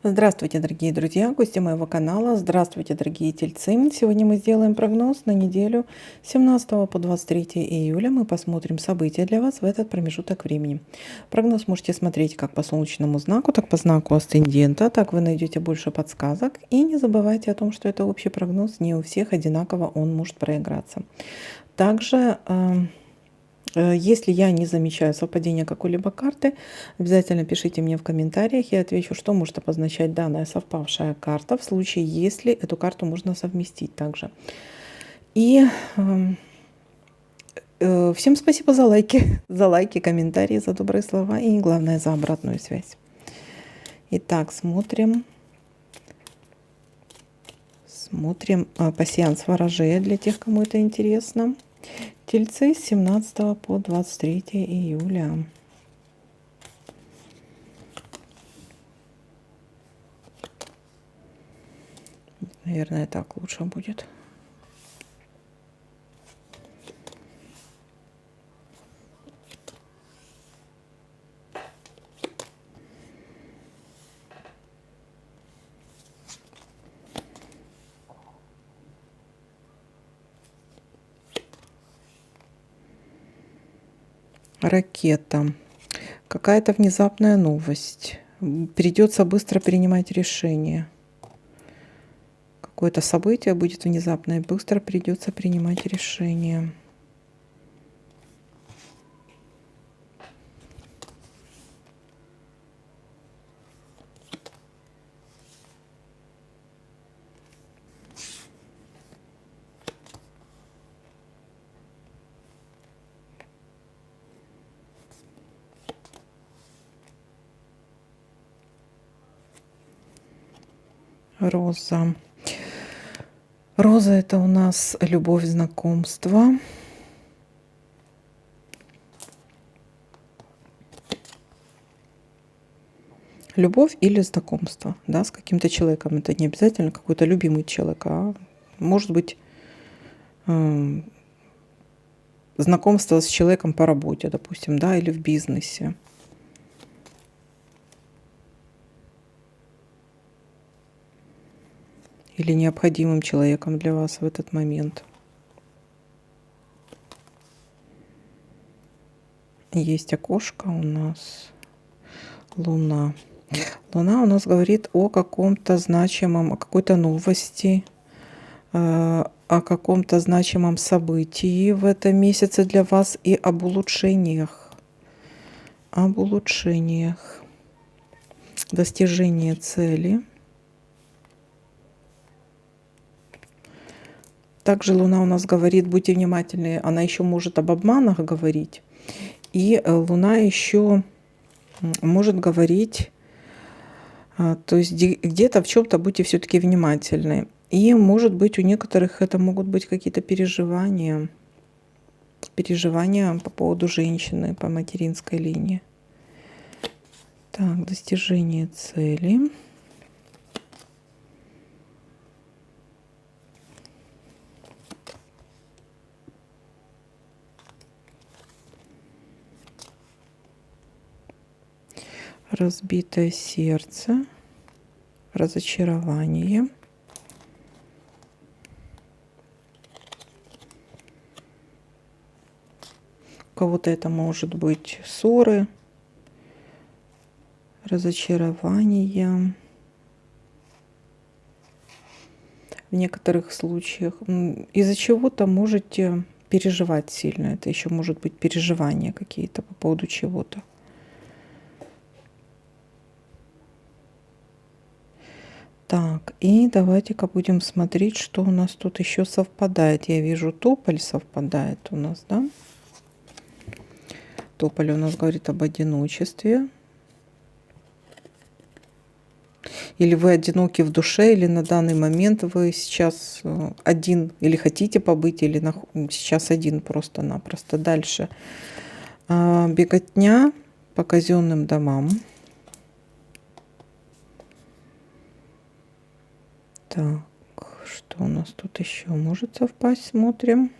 Здравствуйте, дорогие друзья, гости моего канала. Здравствуйте, дорогие тельцы. Сегодня мы сделаем прогноз на неделю с 17 по 23 июля. Мы посмотрим события для вас в этот промежуток времени. Прогноз можете смотреть как по солнечному знаку, так по знаку асцендента. Так вы найдете больше подсказок. И не забывайте о том, что это общий прогноз. Не у всех одинаково он может проиграться. Также если я не замечаю совпадения какой-либо карты, обязательно пишите мне в комментариях, я отвечу, что может обозначать данная совпавшая карта в случае, если эту карту можно совместить также. И всем спасибо за лайки, комментарии, за добрые слова и, главное, за обратную связь. Итак, смотрим пассианс ворожея для тех, кому это интересно. Тельцы с 17 по 23 июля. Наверное, так лучше будет. Ракета. Какая-то внезапная новость. Придется быстро принимать решение. Какое-то событие будет внезапное, быстро придется принимать решение. Роза. Роза — это у нас любовь, знакомство. Любовь или знакомство, да, с каким-то человеком. Это не обязательно какой-то любимый человек, а может быть знакомство с человеком по работе, допустим, да, или в бизнесе. Или необходимым человеком для вас в этот момент. Есть окошко у нас. Луна. Луна у нас говорит о каком-то значимом, о какой-то новости, о каком-то значимом событии в этом месяце для вас и об улучшениях. Об улучшениях. Достижение цели. Также Луна у нас говорит, будьте внимательны, она еще может об обманах говорить. И Луна еще может говорить, то есть где-то в чем-то будьте все-таки внимательны. И может быть у некоторых это могут быть какие-то переживания по поводу женщины по материнской линии. Так, достижение цели. Разбитое сердце, разочарование. У кого-то это может быть ссоры, разочарование. В некоторых случаях из-за чего-то можете переживать сильно. Это еще может быть переживания какие-то по поводу чего-то. Так, и давайте-ка будем смотреть, что у нас тут еще совпадает. Я вижу, тополь совпадает у нас, да? Тополь у нас говорит об одиночестве. Или вы одиноки в душе, или на данный момент вы сейчас один, или хотите побыть, или сейчас один просто-напросто. Дальше. Беготня по казенным домам. Так, что у нас тут еще может совпасть? Смотрим.